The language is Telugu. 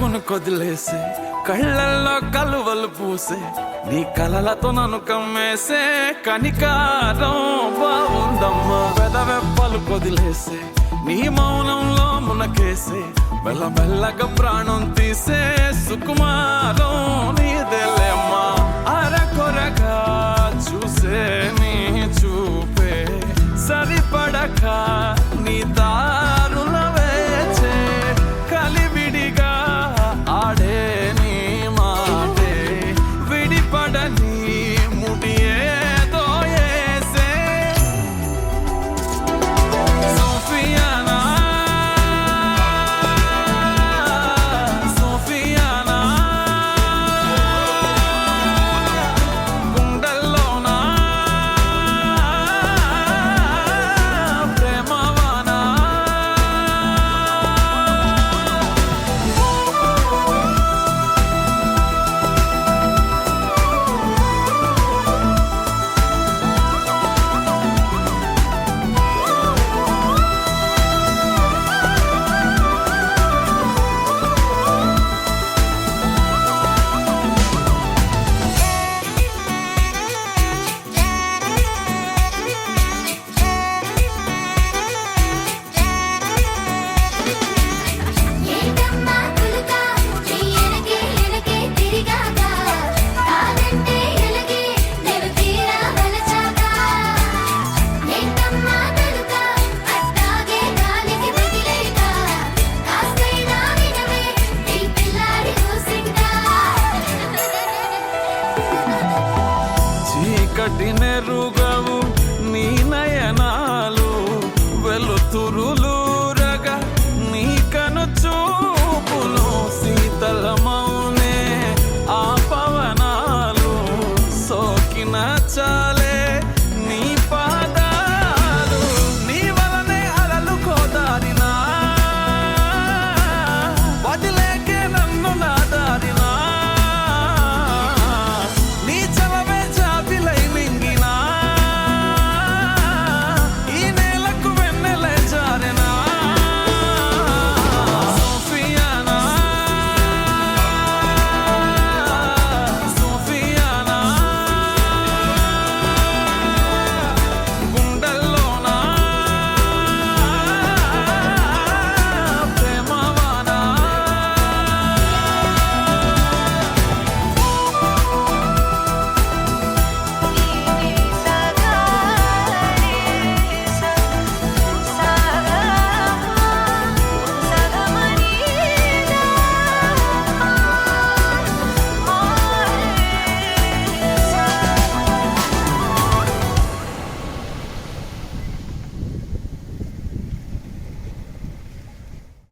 కొదిలేసే కళ్ళల్లో కలువలు పూసే నీ కలలతో నన్ను కమ్మేసే కనికారం బాగుందమ్మా పెదవెప్పలు కొదిలేసే నీ మౌనంలో మునకేసే మెల్లమెల్లగా ప్రాణం తీసే సుకుమారం నీదేలేమ్మా అరకొరగా చూసే నీ చూపే సరిపడక నీ దారుల వేచే కలివిడిగా ఆడే నీ మాటే విడిపడని ముడి ఏదో ఏసే సోఫియానా సోఫియానా గుండెల్లోనా ప్రేమవానా ఏంటమ్మా పులుక నీ ఎనకే ఎనకే తిరిగాక కాదంటే ఎలగే నేను తీరా వలచాక ఏంటమ్మా తలుక అట్టాగే గాలికి వదిలేక కాస్తైనా వినవే నీ పిల్లాడి ఊసింకా చీకటి నెరుగా